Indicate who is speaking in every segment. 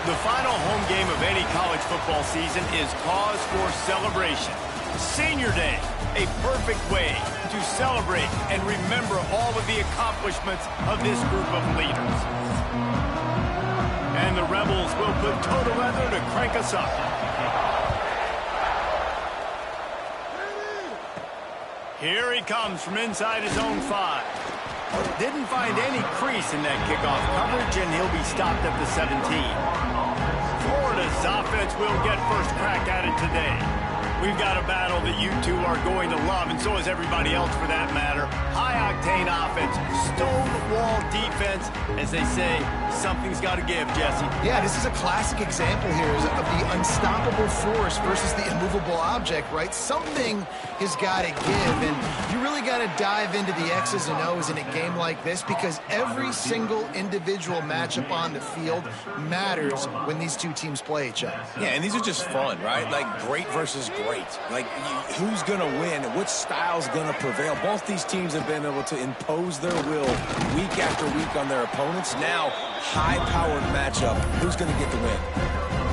Speaker 1: The final home game of any college football season is cause for celebration. Senior Day, a perfect way to celebrate and remember all of the accomplishments of this group of leaders. And the Rebels will put toe to leather to crank us up. Here he comes from inside his own 5. Didn't find any crease in that kickoff coverage, and he'll be stopped at the 17. Florida's offense will get first crack at it today. We've got a battle that you two are going to love, and so is everybody else for that matter. High-octane offense, stone-wall defense. As they say, something's got to give, Jesse.
Speaker 2: Yeah, this is a classic example here of the unstoppable force versus the immovable object, right? Something has got to give, and you really got to dive into the X's and O's in a game like this because every single individual matchup on the field matters when these two teams play each other.
Speaker 3: Yeah, and these are just fun, right? Like great versus great. Like who's going to win and which style's going to prevail. Both these teams have been able to impose their will week after week on their opponents. Now, high-powered matchup. Who's going to get the win?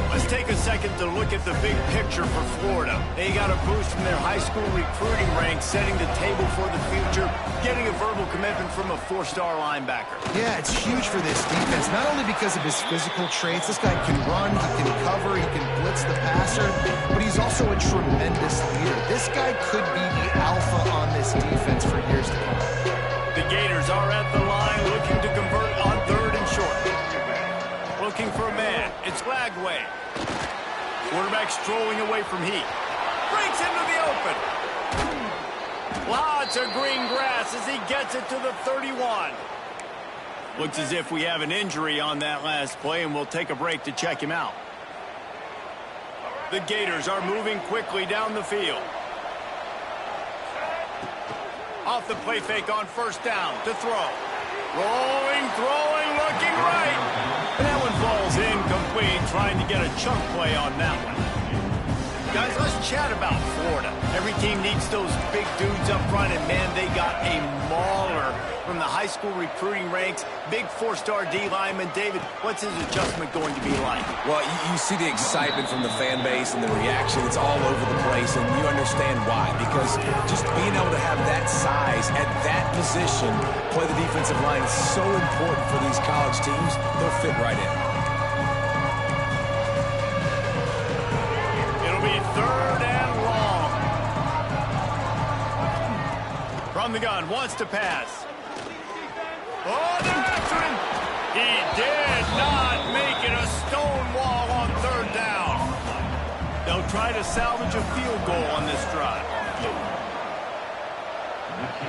Speaker 1: Let's take a second to look at the big picture for Florida. They got a boost from their high school recruiting ranks, setting the table for the future, getting a verbal commitment from a 4-star linebacker.
Speaker 2: Yeah, it's huge for this defense, not only because of his physical traits. This guy can run, he can cover, he can blitz the passer, but he's also a tremendous leader. This guy could be the alpha on this defense for years to come.
Speaker 1: The Gators are at the line looking to convert on 3rd and short. Looking for a man. It's Lagway. Quarterback strolling away from Heat. Breaks into the open. Lots of green grass as he gets it to the 31. Looks as if we have an injury on that last play, and we'll take a break to check him out. The Gators are moving quickly down the field. Off the play fake on 1st down to throw. Rolling, throwing, looking right. And that one falls incomplete, trying to get a chunk play on that one. Guys, let's chat about Florida. Every team needs those big dudes up front, and man, they got a mauler from the high school recruiting ranks. Big 4-star D lineman. David, what's his adjustment going to be like?
Speaker 3: Well, you see the excitement from the fan base and the reaction. It's all over the place, and you understand why. Because just being able to have that size at that position, play the defensive line is so important for these college teams. They'll fit right in.
Speaker 1: It'll be 3rd and long. From the gun, wants to pass. Oh, they're after him. He did not make it. A stone wall on 3rd down. They'll try to salvage a field goal on this drive.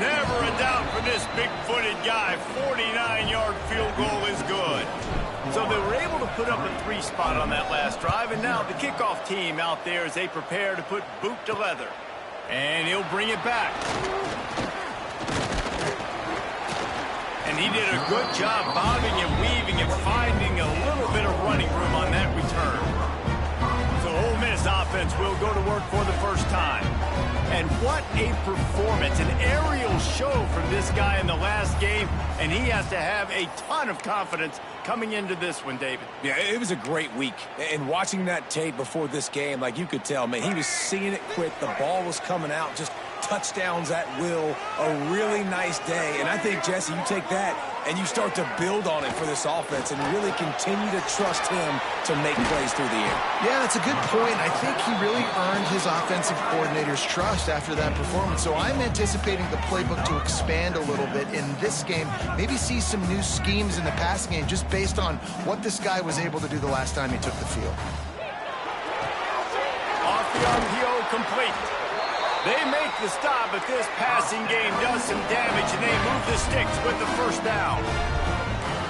Speaker 1: Never a doubt for this big-footed guy. 49-yard field goal is good. So they were able to put up a 3 spot on that last drive, and now the kickoff team out there as they prepare to put boot to leather. And he'll bring it back. And he did a good job bobbing and weaving and finding a little bit of running room on that return. So Ole Miss offense will go to work for the first time. And what a performance, an aerial show from this guy in the last game, and he has to have a ton of confidence coming into this one, David.
Speaker 3: Yeah, it was a great week. And watching that tape before this game, like you could tell, man, he was seeing it quick. The ball was coming out, just touchdowns at will. A really nice day. And I think, Jesse, you take that and you start to build on it for this offense and really continue to trust him to make plays through the air.
Speaker 2: Yeah, that's a good point. I think he really earned his offensive coordinator's trust after that performance. So I'm anticipating the playbook to expand a little bit in this game. Maybe see some new schemes in the passing game just based on what this guy was able to do the last time he took the field.
Speaker 1: Off the RPO, complete. They make the stop, but this passing game does some damage, and they move the sticks with the 1st down.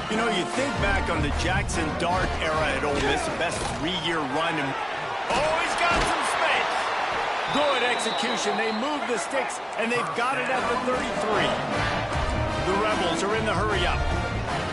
Speaker 1: You know, you think back on the Jackson Dart era at Ole Miss, the best 3-year run. And oh, he's got some space. Good execution. They move the sticks, and they've got it at the 33. The Rebels are in the hurry-up.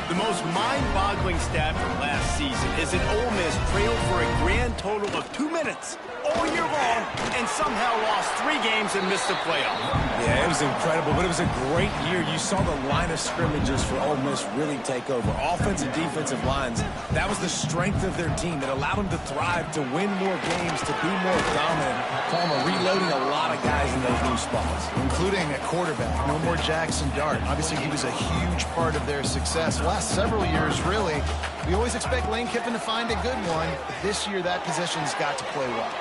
Speaker 1: The most mind-boggling stat from last season is that Ole Miss trailed for a grand total of 2 minutes. all year long and somehow lost 3 games and missed the playoff.
Speaker 3: Yeah, it was incredible, but it was a great year. You saw the line of scrimmages for Ole Miss really take over. Offensive, defensive lines, that was the strength of their team. It allowed them to thrive, to win more games, to be more dominant. Palmer reloading a lot of guys in those new spots.
Speaker 2: Including a quarterback. No more Jackson Dart. Obviously, he was a huge part of their success. Last several years, really, we always expect Lane Kiffin to find a good one. But this year, that position's got to play well.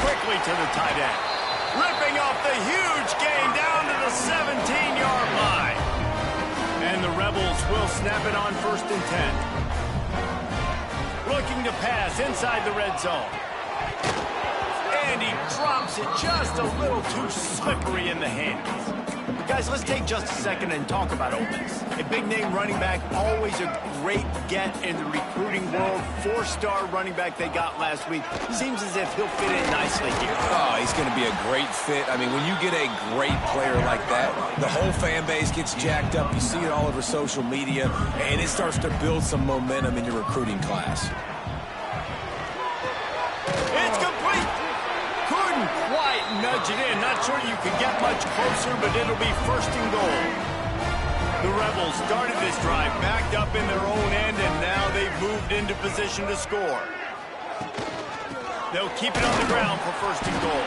Speaker 1: Quickly to the tight end. Ripping off the huge gain down to the 17-yard line. And the Rebels will snap it on 1st and 10. Looking to pass inside the red zone. And he drops it just a little too slippery in the hands. Guys, let's take just a second and talk about Ole Miss. A big-name running back, always a great get in the recruiting world. 4-star running back they got last week. Seems as if he'll fit in nicely here.
Speaker 3: Oh, he's going to be a great fit. I mean, when you get a great player like that, the whole fan base gets jacked up. You see it all over social media, and it starts to build some momentum in your recruiting class.
Speaker 1: It's complete. Couldn't quite nudge it in. Not sure you could get much closer, but it'll be 1st and goal. The Rebels started this drive backed up in their own end, and now they've moved into position to score. They'll keep it on the ground for 1st and goal.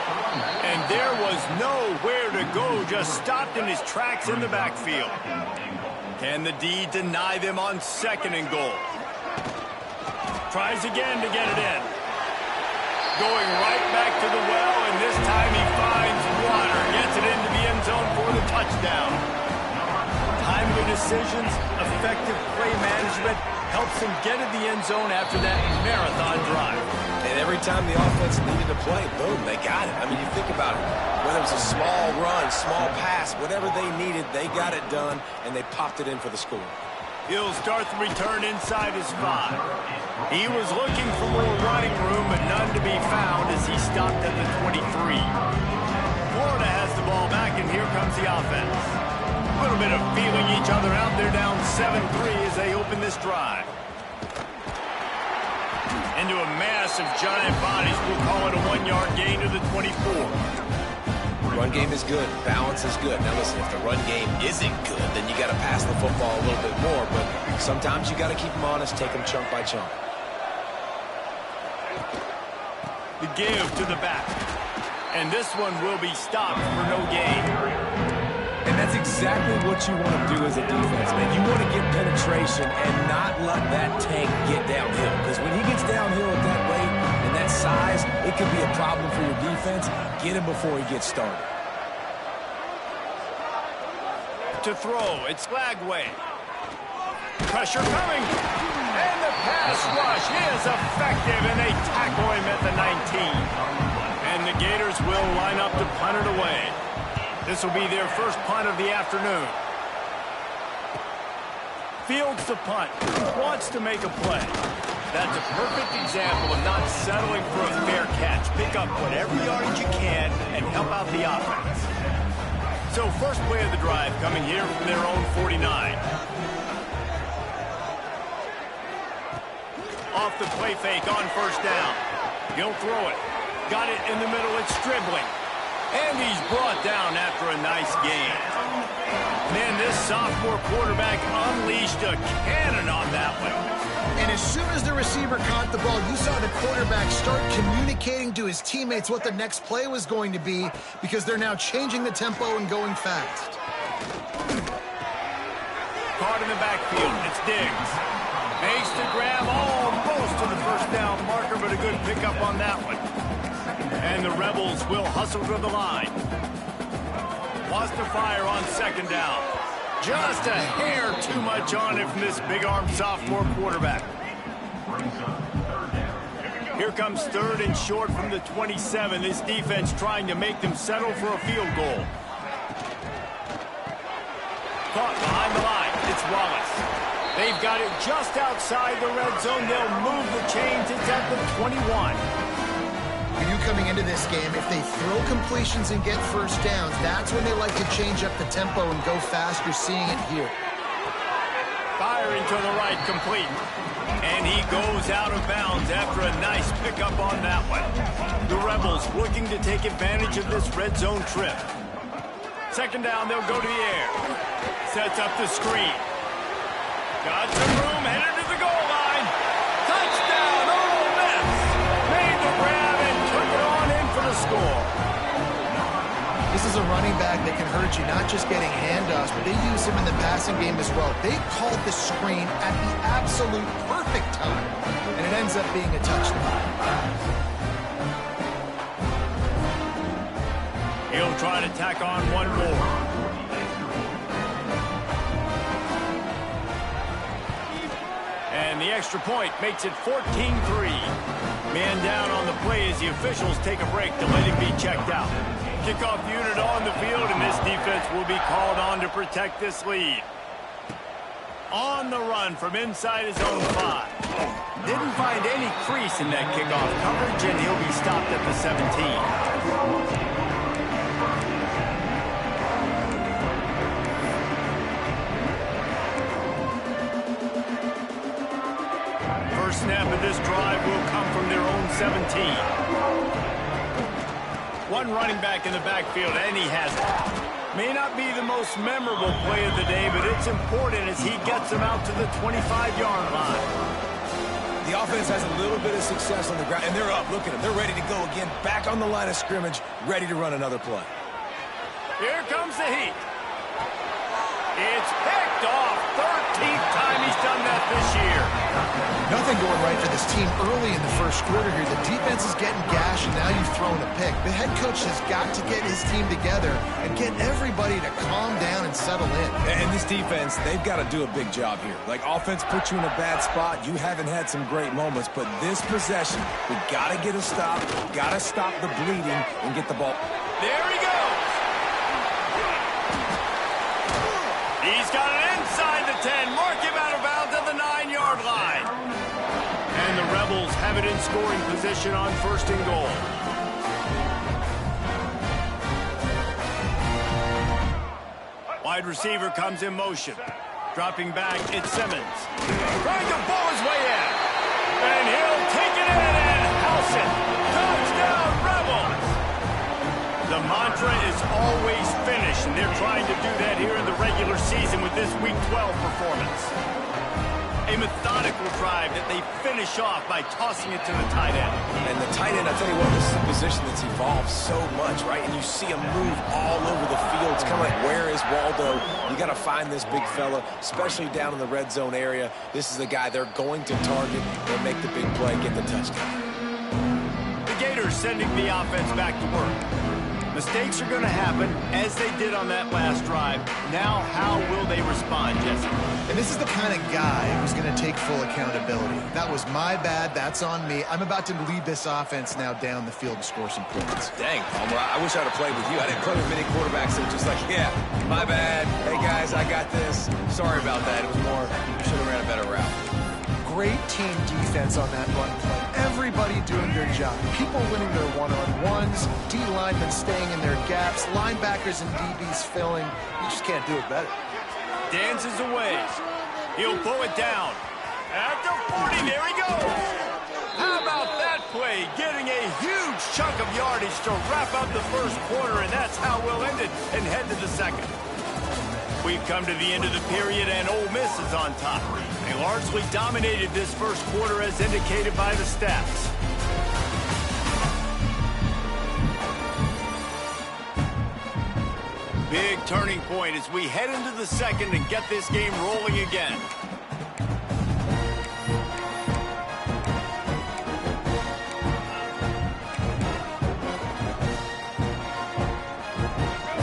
Speaker 1: And there was nowhere to go, just stopped in his tracks in the backfield. Can the D deny them on 2nd and goal? Tries again to get it in. Going right back to the well, and this time he finds water. Gets it into the end zone for the touchdown. Timely decisions, effective play management helps him get in the end zone after that marathon drive.
Speaker 3: And every time the offense needed to play, boom, they got it. I mean, you think about it. Whether it was a small run, small pass, whatever they needed, they got it done, and they popped it in for the score.
Speaker 1: He'll start the return inside his 5. He was looking for more running room, but none to be found as he stopped at the 23. Florida has the ball back, and here comes the offense. A little bit of feeling each other out. They're down 7-3 as they open this drive. Into a mass of giant bodies. We'll call it a 1-yard gain to the 24.
Speaker 3: Run game is good. Balance is good. Now listen, if the run game isn't good, then you got to pass the football a little bit more. But sometimes you got to keep them honest, take them chunk by chunk.
Speaker 1: The give to the back. And this one will be stopped for no gain.
Speaker 3: And that's exactly what you want to do as a defense, man. You want to get penetration and not let that tank get downhill. Because when he gets downhill at that rate and that size, it could be a problem for your defense. Get him before he gets started.
Speaker 1: To throw, it's Lagway. Pressure coming. And the pass rush is effective, and they tackle him at the 19. And the Gators will line up to punt it away. This will be their first punt of the afternoon. Fields the punt. Wants to make a play. That's a perfect example of not settling for a fair catch. Pick up whatever yardage you can and help out the offense. So first play of the drive coming here from their own 49. Off the play fake on 1st down. He'll throw it. Got it in the middle. It's Stribling. And he's brought down after a nice gain. Man, this sophomore quarterback unleashed a cannon on that one.
Speaker 2: And as soon as the receiver caught the ball, you saw the quarterback start communicating to his teammates what the next play was going to be, because they're now changing the tempo and going fast.
Speaker 1: Caught in the backfield. It's Diggs. Makes the grab almost to the 1st down marker, but a good pickup on that one. And the Rebels will hustle to the line. Wants to fire on 2nd down. Just a hair too much on it from this big-armed sophomore quarterback. Here comes 3rd and short from the 27. This defense trying to make them settle for a field goal. Caught behind the line. It's Wallace. They've got it just outside the red zone. They'll move the chains. It's at the 21.
Speaker 2: We knew coming into this game, if they throw completions and get 1st downs, that's when they like to change up the tempo and go fast. You're seeing it here.
Speaker 1: Firing to the right, complete. And he goes out of bounds after a nice pickup on that one. The Rebels looking to take advantage of this red zone trip. Second down, they'll go to the air. Sets up the screen. Got some room, headed to the goal line. Touchdown, Ole Miss. Made the grab and took it on in for the score.
Speaker 2: This is a running back that can hurt you, not just getting handoffs, but they use him in the passing game as well. They called the screen at the absolute perfect time, and it ends up being a touchdown.
Speaker 1: He'll try to tack on one more. And the extra point makes it 14-3. Man down on the play as the officials take a break to let him be checked out. Kickoff unit on the field, and this defense will be called on to protect this lead. On the run from inside his own 5. Didn't find any crease in that kickoff coverage, and he'll be stopped at the 17. Snap of this drive will come from their own 17. One running back in the backfield, and he has it. May not be the most memorable play of the day, but it's important as he gets them out to the 25-yard line.
Speaker 3: The offense has a little bit of success on the ground, and they're up. Look at them. They're ready to go again, back on the line of scrimmage, ready to run another play.
Speaker 1: Here comes the heat. It's picked off. 13th time he's done that this year.
Speaker 2: Nothing going right for this team early in the first quarter here. The defense is getting gashed, and now you've thrown a pick. The head coach has got to get his team together and get everybody to calm down and settle in.
Speaker 3: And this defense, they've got to do a big job here. Like, offense puts you in a bad spot. You haven't had some great moments, but this possession, we got to get a stop, got to stop the bleeding and get the ball.
Speaker 1: There he goes. He's got it inside the 10. Mark him out of bounds at the 9-yard line. And the Rebels have it in scoring position on 1st and goal. Wide receiver comes in motion. Dropping back, it's Simmons. Trying to pull his way in. And he'll take it in and house it. Touchdown, Rebels! The mantra is always finish, and they're trying to do that here in the regular season with this Week 12 performance. A methodical drive that they finish off by tossing it to the tight end.
Speaker 3: And the tight end, I'll tell you what, this is a position that's evolved so much, right? And you see him move all over the field. It's kind of like, where is Waldo? You got to find this big fella, especially down in the red zone area. This is the guy they're going to target and make the big play, get the touchdown.
Speaker 1: The Gators sending the offense back to work. Mistakes are going to happen, as they did on that last drive. Now, how will they respond, Jesse?
Speaker 2: And this is the kind of guy who's going to take full accountability. That was my bad. That's on me. I'm about to lead this offense now down the field and score some points.
Speaker 3: Dang, Palmer, I wish I would have played with you. I didn't play with many quarterbacks that were just like, yeah, my bad. Hey, guys, I got this. Sorry about that. It was more, you should have ran a better route.
Speaker 2: Great team defense on that run play. Everybody doing their job. People winning their one-on-ones, D linemen staying in their gaps, linebackers and DBs filling. You just can't do it better.
Speaker 1: Dances away. He'll pull it down. At the 40, there he goes. How about that play? Getting a huge chunk of yardage to wrap up the first quarter, and that's how we'll end it and head to the second. We've come to the end of the period, and Ole Miss is on top. They largely dominated this first quarter as indicated by the stats. Big turning point as we head into the second and get this game rolling again.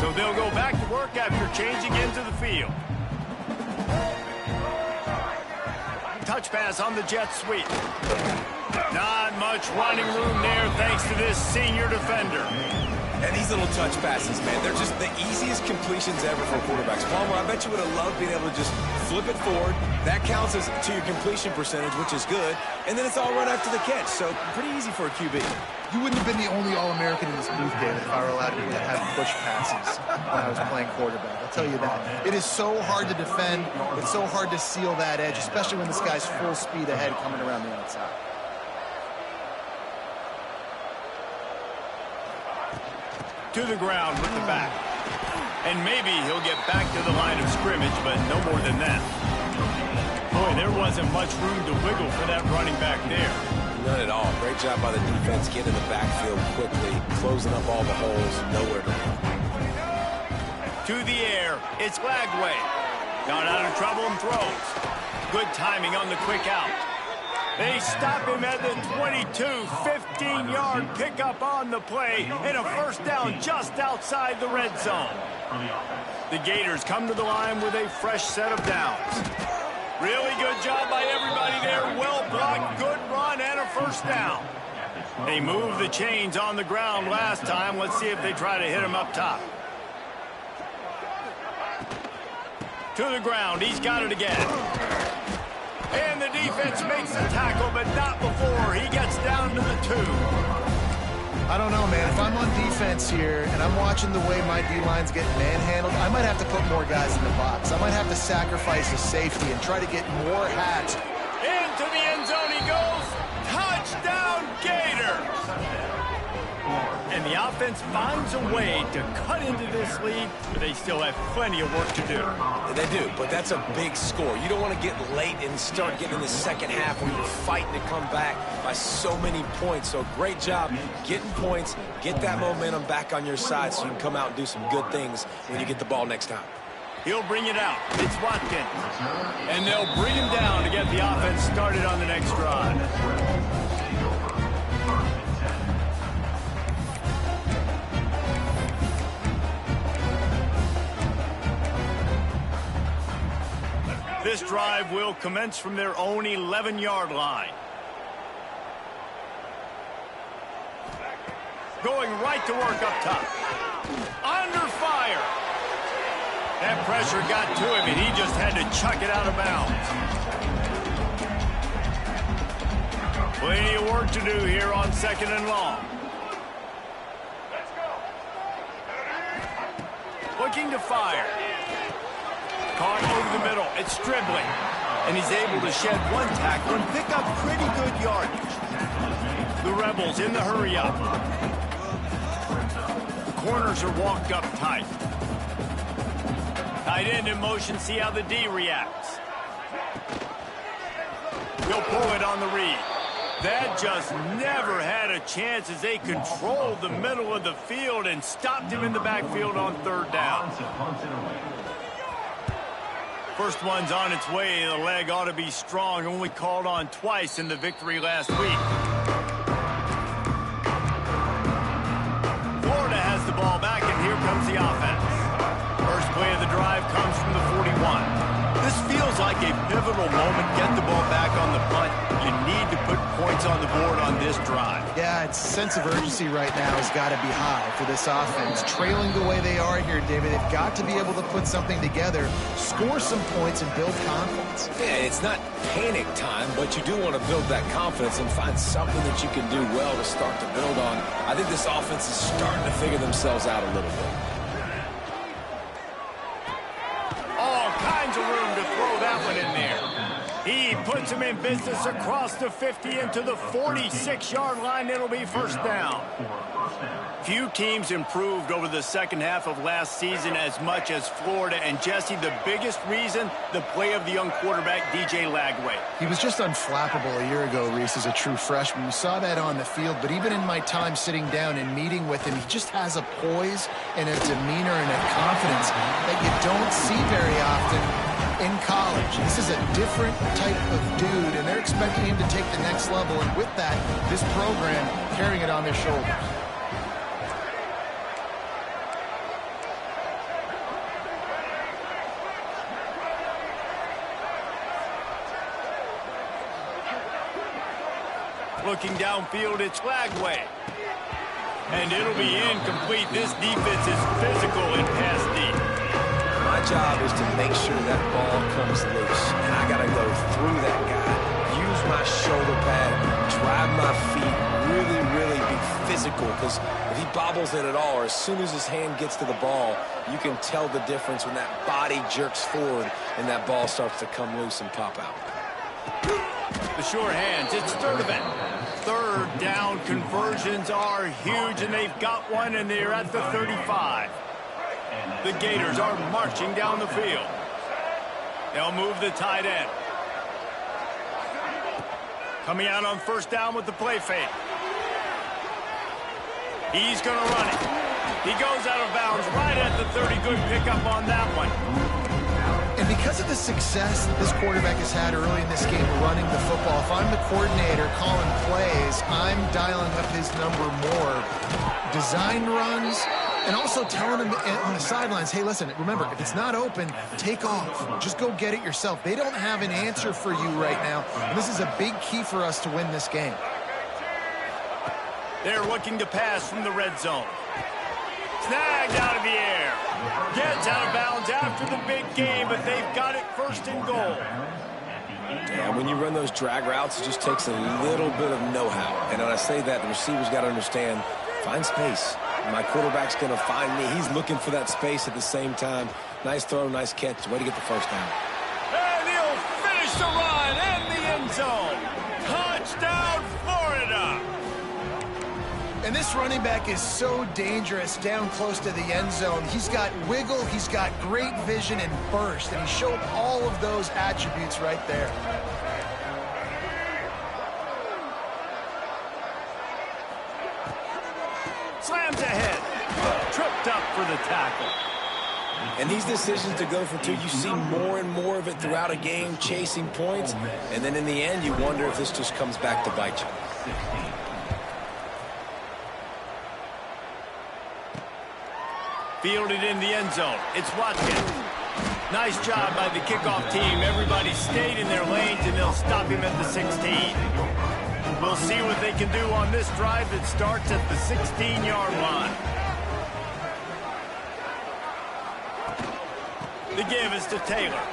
Speaker 1: So they'll go back to work after changing into the field. Touch pass on the jet sweep. Not much running room there thanks to this senior defender.
Speaker 3: And these little touch passes, man, they're just the easiest completions ever for quarterbacks. Palmer, I bet you would have loved being able to just flip it forward. That counts as to your completion percentage, which is good. And then it's all run after the catch, so pretty easy for a QB.
Speaker 2: You wouldn't have been the only All-American in this booth, David, if I were allowed to have push passes when I was playing quarterback. I'll tell you that. It is so hard to defend. It's so hard to seal that edge, especially when this guy's full speed ahead coming around the outside.
Speaker 1: To the ground with the back. And maybe he'll get back to the line of scrimmage, but no more than that. Boy, there wasn't much room to wiggle for that running back there.
Speaker 3: None at all. Great job by the defense getting in the backfield quickly, closing up all the holes, nowhere to run.
Speaker 1: To the air, it's Lagway. Got out of trouble and throws. Good timing on the quick out. They stop him at the 22, 15-yard pickup on the play, and a first down just outside the red zone. The Gators come to the line with a fresh set of downs. Really good job by everybody there. Well blocked, good run, and a first down. They moved the chains on the ground last time. Let's see if they try to hit him up top. To the ground, he's got it again. And the defense makes the tackle, but not before he gets down to the 2.
Speaker 2: I don't know, man. If I'm on defense here and I'm watching the way my D-line's getting manhandled, I might have to put more guys in the box. I might have to sacrifice a safety and try to get more hats.
Speaker 1: Into the end zone he goes. Touchdown, Gators! And the offense finds a way to cut into this lead, but they still have plenty of work to do.
Speaker 3: They do, but that's a big score. You don't want to get late and start getting in the second half when you're fighting to come back by so many points. So great job getting points, get that momentum back on your side so you can come out and do some good things when you get the ball next time.
Speaker 1: He'll bring it out. It's Watkins. And they'll bring him down to get the offense started on the next drive. This drive will commence from their own 11-yard line. Going right to work up top. Under fire. That pressure got to him, and he just had to chuck it out of bounds. Plenty of work to do here on 2nd and long. Looking to fire. Caught over the middle. It's Stribling. And he's able to shed one tackle and pick up pretty good yardage. The Rebels in the hurry-up. The corners are walked up tight. Tight end in motion. See how the D reacts. He'll pull it on the read. That just never had a chance as they controlled the middle of the field and stopped him in the backfield on 3rd down. First one's on its way. The leg ought to be strong. Only called on twice in the victory last week. Florida has the ball back, and here comes the offense. First play of the drive comes from the 41. This feels like a pivotal moment. Get the ball back on the punt. You need to put points on the board on this drive.
Speaker 2: Yeah, its sense of urgency right now has got to be high for this offense. Trailing the way they are here, David, they've got to be able to put something together, score some points, and build confidence.
Speaker 3: Yeah, it's not panic time, but you do want to build that confidence and find something that you can do well to start to build on. I think this offense is starting to figure themselves out a little bit.
Speaker 1: All kinds of room to throw that one in there. He puts him in business across the 50 into the 46-yard line. It'll be first down. Few teams improved over the second half of last season as much as Florida. And, Jesse, the biggest reason, the play of the young quarterback, DJ Lagway.
Speaker 2: He was just unflappable a year ago, Reese, as a true freshman. We saw that on the field, but even in my time sitting down and meeting with him, he just has a poise and a demeanor and a confidence that you don't see very often in college. This is a different type of dude, and they're expecting him to take the next level, and with that, this program carrying it on their shoulders.
Speaker 1: Looking downfield, it's Lagway. And it'll be incomplete. This defense is physical and pass deep.
Speaker 3: My job is to make sure that ball comes loose, and I got to go through that guy, use my shoulder pad, drive my feet, really be physical, because if he bobbles it at all, or as soon as his hand gets to the ball, you can tell the difference when that body jerks forward and that ball starts to come loose and pop out.
Speaker 1: The short hands, it's Sturdivant. Third down conversions are huge, and they've got one, and they're at the 35. The Gators are marching down the field. They'll move the tight end. Coming out on first down with the play fake. He's going to run it. He goes out of bounds right at the 30. Good pickup on that one.
Speaker 2: And because of the success this quarterback has had early in this game running the football, if I'm the coordinator calling plays, I'm dialing up his number more. Design runs, and also telling him on the sidelines, hey, listen, remember, if it's not open, take off. Just go get it yourself. They don't have an answer for you right now, and this is a big key for us to win this game.
Speaker 1: They're looking to pass from the red zone. Snagged out of the air. Gets out of bounds after the big game, but they've got it first and goal.
Speaker 3: Yeah, when you run those drag routes, it just takes a little bit of know-how. And when I say that, the receiver's got to understand, find space. My quarterback's going to find me. He's looking for that space at the same time. Nice throw, nice catch. Way to get the first down.
Speaker 1: And he'll finish the run in the end zone. Touchdown, Florida.
Speaker 2: And this running back is so dangerous down close to the end zone. He's got wiggle, he's got great vision and burst, and he showed all of those attributes right there.
Speaker 1: Slams ahead. Tripped up for the tackle.
Speaker 3: And these decisions to go for two, you see more and more of it throughout a game, chasing points. And then in the end, you wonder if this just comes back to bite you.
Speaker 1: Fielded in the end zone. It's Watkins. Nice job by the kickoff team. Everybody stayed in their lanes, and they'll stop him at the 16. We'll see what they can do on this drive that starts at the 16-yard line. The give is to Taylor.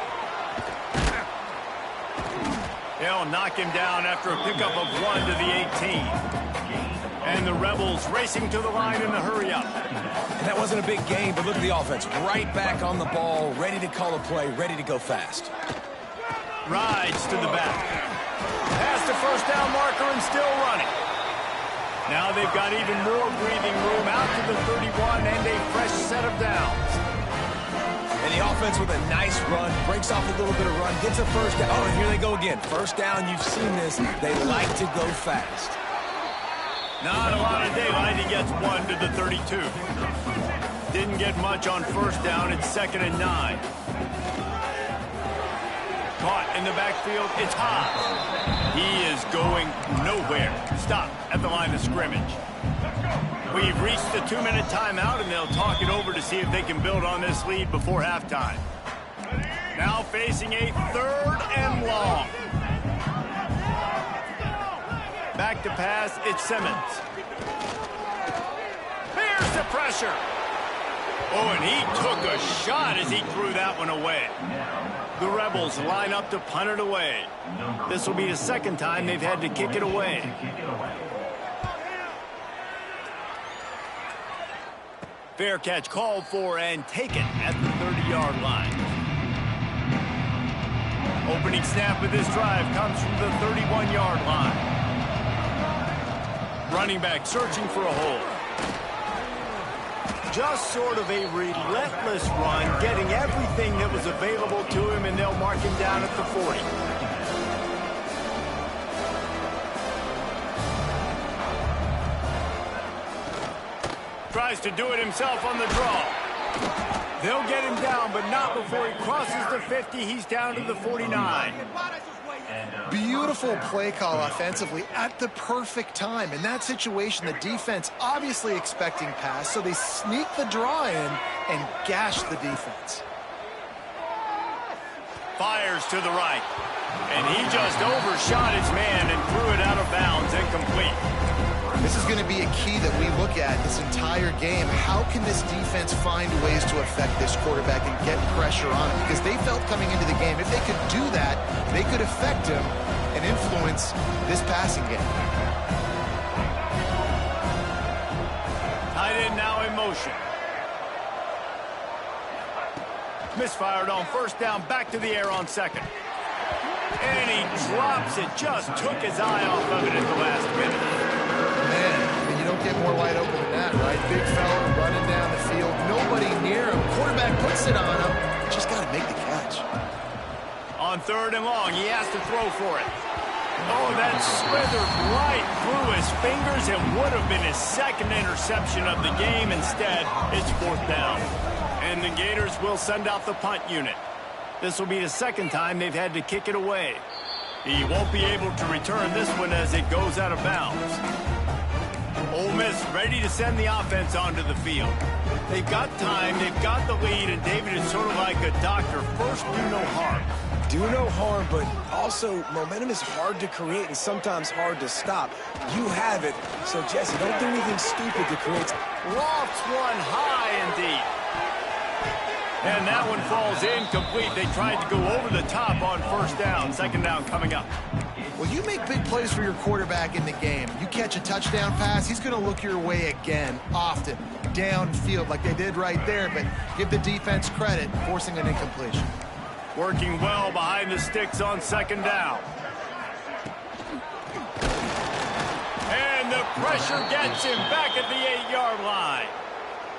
Speaker 1: They'll knock him down after a pickup of 1 to the 18. And the Rebels racing to the line in the hurry-up.
Speaker 3: And that wasn't a big game, but look at the offense. Right back on the ball, ready to call a play, ready to go fast.
Speaker 1: Rides to the back. Past the first down marker and still running. Now they've got even more breathing room out to the 31 and a fresh set of downs.
Speaker 3: And the offense with a nice run, breaks off a little bit of run, gets a first down. Oh, and here they go again. First down, you've seen this. They like to go fast.
Speaker 1: Not a lot of daylight. He gets 1 to the 32. Didn't get much on first down. It's 2nd and 9. Caught in the backfield. It's high. He is going nowhere. Stop at the line of scrimmage. We've reached the 2-minute timeout, and they'll talk it over to see if they can build on this lead before halftime. Now facing a 3rd and long. Back to pass, it's Simmons. Here's the pressure. Oh, and he took a shot as he threw that one away. The Rebels line up to punt it away. This will be the 2nd time they've had to kick it away. Fair catch called for and taken at the 30-yard line. Opening snap of this drive comes from the 31-yard line. Running back searching for a hole. Just sort of a relentless run, getting everything that was available to him, and they'll mark him down at the 40. Tries to do it himself on the draw. They'll get him down, but not before he crosses the 50. He's down to the 49.
Speaker 2: Beautiful play call offensively at the perfect time. In that situation, the defense obviously expecting pass, so they sneak the draw in and gash the defense.
Speaker 1: Fires to the right. And he just overshot his man and threw it out of bounds, incomplete.
Speaker 2: This is going to be a key that we look at this entire game. How can this defense find ways to affect this quarterback and get pressure on him? Because they felt coming into the game, if they could do that, they could affect him and influence this passing game.
Speaker 1: Tight end now in motion. Misfired on first down, back to the air on 2nd. And he drops it. Just took his eye off of it at the last minute.
Speaker 2: Man, I mean, you don't get more wide open than that, right? Big fella running down the field. Nobody near him. Quarterback puts it on him. Just got to make the catch.
Speaker 1: On 3rd and long, he has to throw for it. Oh, that slithered right through his fingers and would have been his second interception of the game. Instead, it's 4th down. And the Gators will send out the punt unit. This will be the second time they've had to kick it away. He won't be able to return this one as it goes out of bounds. Ole Miss ready to send the offense onto the field. They've got time, they've got the lead, and David is sort of like a doctor. First, do no harm.
Speaker 3: Do no harm, but also momentum is hard to create and sometimes hard to stop. You have it, so Jesse, don't do anything stupid to create.
Speaker 1: Lofts one high indeed. And that one falls incomplete. They tried to go over the top on 1st down. 2nd down coming up.
Speaker 2: Well, you make big plays for your quarterback in the game. You catch a touchdown pass, he's going to look your way again, often, downfield like they did right there, but give the defense credit, forcing an incompletion.
Speaker 1: Working well behind the sticks on 2nd down. And the pressure gets him back at the 8-yard line.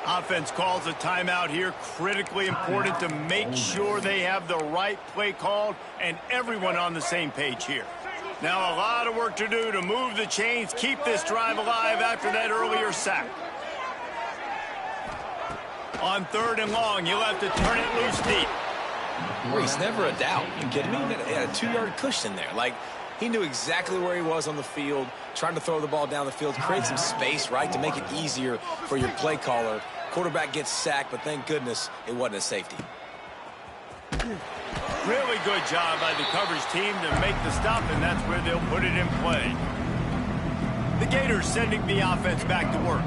Speaker 1: Offense calls a timeout here. Critically important to make sure they have the right play called and everyone on the same page here. Now a lot of work to do to move the chains, keep this drive alive after that earlier sack. On 3rd and long, he'll have to turn it loose deep.
Speaker 3: Reese, never a doubt. You kidding me? He had a 2-yard cushion there. Like, he knew exactly where he was on the field, trying to throw the ball down the field, create some space, right, to make it easier for your play caller. Quarterback gets sacked, but thank goodness it wasn't a safety.
Speaker 1: Really good job by the coverage team to make the stop, and that's where they'll put it in play. The Gators sending the offense back to work.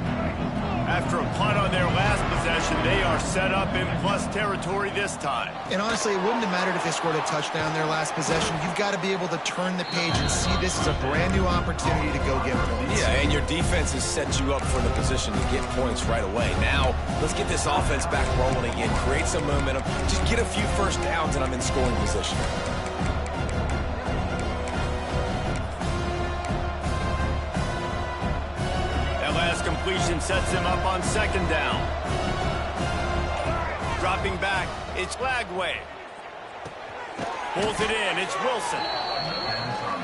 Speaker 1: After a punt on their last possession, they are set up in plus territory this time.
Speaker 2: And honestly, it wouldn't have mattered if they scored a touchdown their last possession. You've got to be able to turn the page and see this as a brand new opportunity to go get points.
Speaker 3: Yeah, and your defense has set you up for the position to get points right away. Now, let's get this offense back rolling again, create some momentum, just get a few 1st downs, and I'm in scoring position.
Speaker 1: Completion sets him up on 2nd down. Dropping back, it's Lagway. Pulls it in, it's Wilson.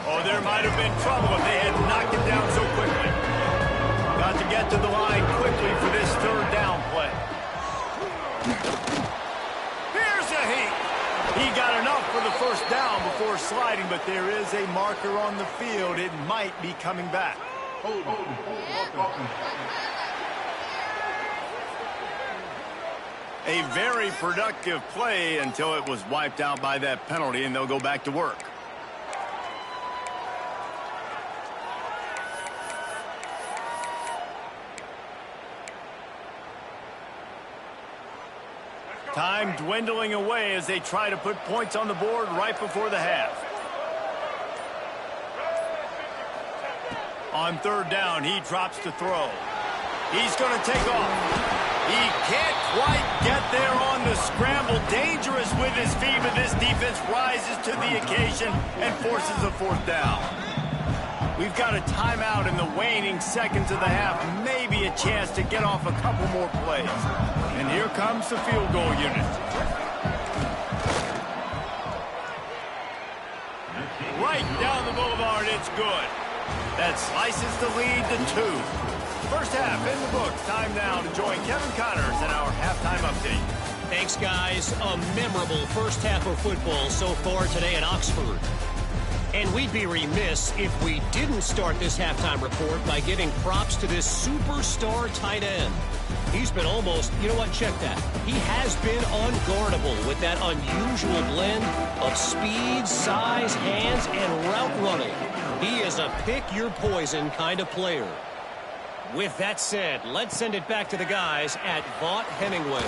Speaker 1: Oh, there might have been trouble if they had knocked it down so quickly. Got to get to the line quickly for this 3rd down play. Here's a heat. He got enough for the 1st down before sliding, but there is a marker on the field. It might be coming back. A very productive play until it was wiped out by that penalty, and they'll go back to work. Time dwindling away as they try to put points on the board right before the half. On 3rd down, he drops to throw. He's going to take off. He can't quite get there on the scramble. Dangerous with his feet, but this defense rises to the occasion and forces a 4th down. We've got a timeout in the waning seconds of the half. Maybe a chance to get off a couple more plays. And here comes the field goal unit. Right down the boulevard, it's good. That slices the lead to 2. 1st half in the books. Time now to join Kevin Connors in our halftime update.
Speaker 4: Thanks, guys. A memorable 1st half of football so far today in Oxford. And we'd be remiss if we didn't start this halftime report by giving props to this superstar tight end. He's been almost, you know what, check that. He has been unguardable with that unusual blend of speed, size, hands, and route running. He is a pick-your-poison kind of player. With that said, let's send it back to the guys at Vaught Hemingway.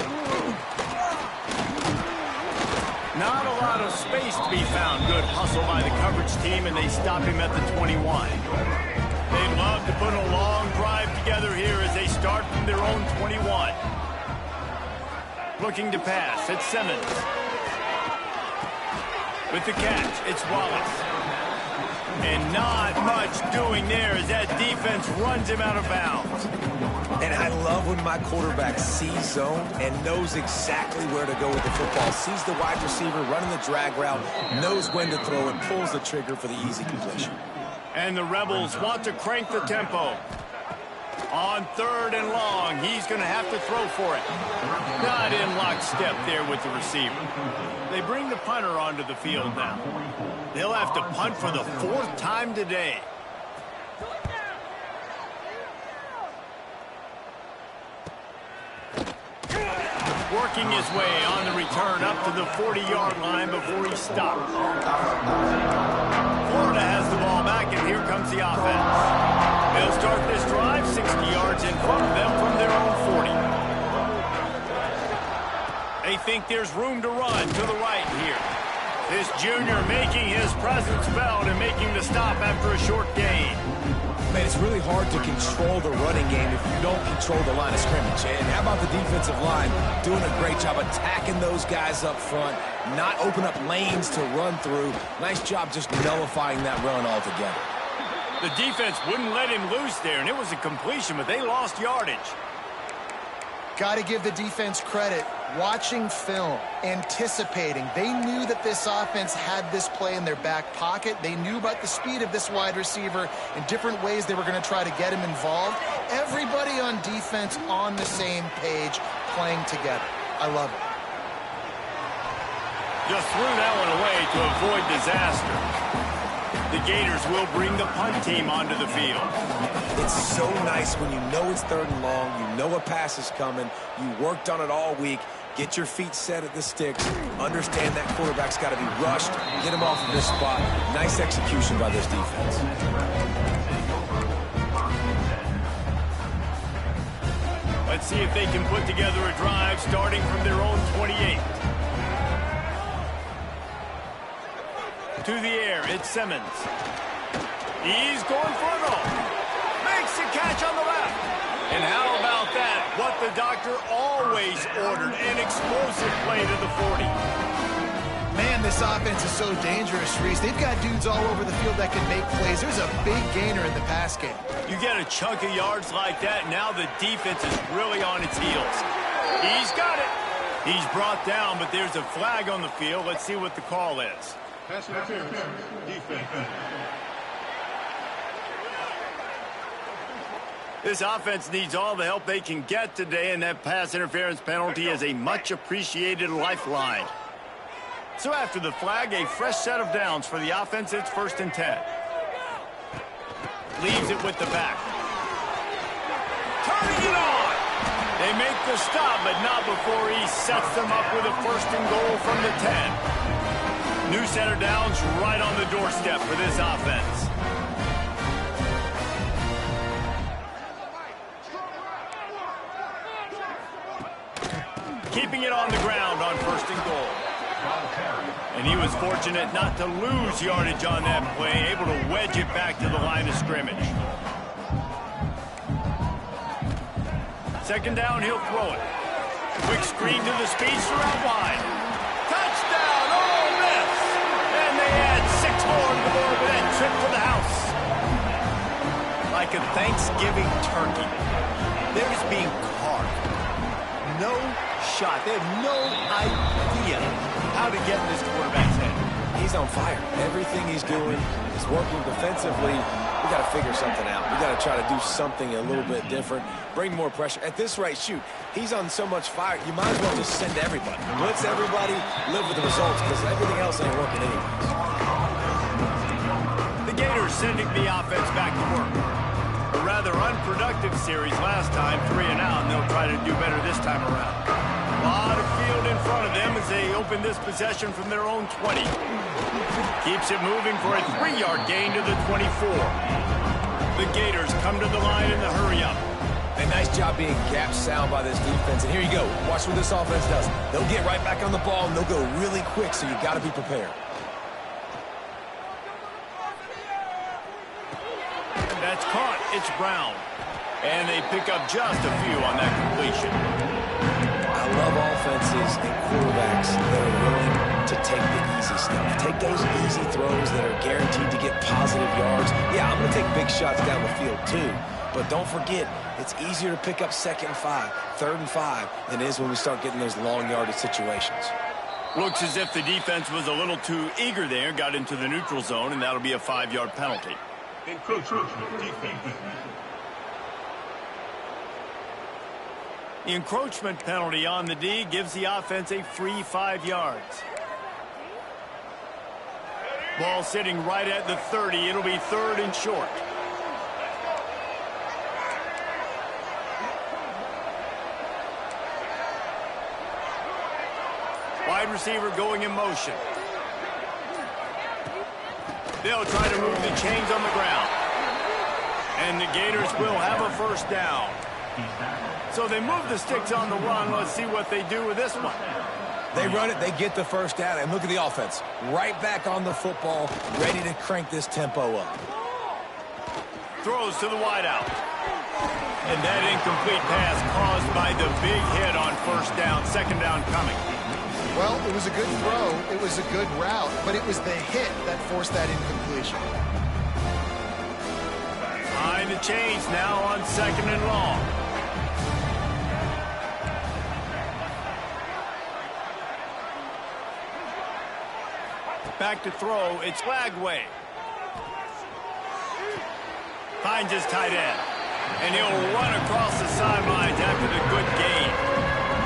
Speaker 1: Not a lot of space to be found. Good hustle by the coverage team, and they stop him at the 21. They'd love to put a long drive together here as they start from their own 21. Looking to pass, it's Simmons. With the catch, it's Wallace. And not much doing there as that defense runs him out of bounds.
Speaker 3: And I love when my quarterback sees zone and knows exactly where to go with the football. Sees the wide receiver running the drag route, knows when to throw it, pulls the trigger for the easy completion.
Speaker 1: And the Rebels want to crank the tempo. On 3rd and long, he's going to have to throw for it. Not in lockstep there with the receiver. They bring the punter onto the field now. They'll have to punt for the 4th time today. Working his way on the return up to the 40-yard line before he stopped. Florida has the ball back, and here comes the offense. They'll start this drive 60 yards in front of them from their own 40. They think there's room to run to the right here. This junior making his presence felt and making the stop after a short gain.
Speaker 3: Man, it's really hard to control the running game if you don't control the line of scrimmage. And how about the defensive line doing a great job attacking those guys up front, not open up lanes to run through. Nice job just nullifying that run altogether.
Speaker 1: The defense wouldn't let him loose there, and it was a completion, but they lost yardage.
Speaker 2: Got to give the defense credit. Watching film, anticipating. They knew that this offense had this play in their back pocket. They knew about the speed of this wide receiver and different ways they were going to try to get him involved. Everybody on defense on the same page, playing together. I love it.
Speaker 1: Just threw that one away to avoid disaster. The Gators will bring the punt team onto the field.
Speaker 3: It's so nice when you know it's 3rd and long, you know a pass is coming, you worked on it all week, get your feet set at the sticks, understand that quarterback's got to be rushed, get him off of this spot. Nice execution by this defense.
Speaker 1: Let's see if they can put together a drive starting from their own 28. To the air, it's Simmons. He's going for it all. Makes the catch on the left. And how about that? What the doctor always ordered, an explosive play to the 40.
Speaker 2: Man, this offense is so dangerous, Reese. They've got dudes all over the field that can make plays. There's a big gainer in the pass game.
Speaker 1: You get a chunk of yards like that, now the defense is really on its heels. He's got it. He's brought down, but there's a flag on the field. Let's see what the call is.
Speaker 5: Pass interference, defense.
Speaker 1: This offense needs all the help they can get today, and that pass interference penalty is a much-appreciated lifeline. So after the flag, a fresh set of downs for the offense. It's 1st and 10. Leaves it with the back. Turning it on! They make the stop, but not before he sets them up with a 1st and goal from the 10. New center downs right on the doorstep for this offense. Keeping it on the ground on 1st and goal. And he was fortunate not to lose yardage on that play, able to wedge it back to the line of scrimmage. 2nd down, he'll throw it. Quick screen to the speedster out wide. Touchdown, Ole Miss! And they add 6 more to the board with that trip to the house. Like a Thanksgiving turkey, they're just being carved. No shot. They have no idea how to get in this quarterback's head.
Speaker 3: He's on fire. Everything he's doing is working defensively. We got to figure something out. We got to try to do something a little bit different. Bring more pressure. At this rate, shoot, he's on so much fire, you might as well just send everybody. Blitz everybody, live with the results, because everything else ain't working anyways.
Speaker 1: The Gators sending the offense back to work. A rather unproductive series last time, 3 and out, and they'll try to do better this time around. A lot of field in front of them as they open this possession from their own 20. Keeps it moving for a 3-yard gain to the 24. The Gators come to the line in the hurry-up.
Speaker 3: A nice job being gap sound by this defense. And here you go. Watch what this offense does. They'll get right back on the ball, and they'll go really quick, so you got to be prepared.
Speaker 1: That's caught. It's Brown. And they pick up just a few on that completion.
Speaker 3: I love offenses and quarterbacks that are willing to take the easy stuff. Take those easy throws that are guaranteed to get positive yards. Yeah, I'm going to take big shots down the field too. But don't forget, it's easier to pick up 2nd and 5, 3rd and 5 than it is when we start getting those long yardage situations.
Speaker 1: Looks as if the defense was a little too eager there, got into the neutral zone, and that'll be a 5-yard penalty.
Speaker 5: Encroachment defense.
Speaker 1: The encroachment penalty on the D gives the offense a free 5 yards. Ball sitting right at the 30. It'll be 3rd and short. Wide receiver going in motion. They'll try to move the chains on the ground. And the Gators will have a 1st down. So they move the sticks on the run. Let's see what they do with this one.
Speaker 3: They run it, they get the 1st down, and look at the offense. Right back on the football, ready to crank this tempo up.
Speaker 1: Throws to the wideout. And that incomplete pass caused by the big hit on 1st down. 2nd down coming.
Speaker 2: Well, it was a good throw. It was a good route, but it was the hit that forced that incompletion.
Speaker 1: Behind the chains now on 2nd and long. Back to throw. It's Flagway. Finds his tight end. And he'll run across the sidelines after the good gain.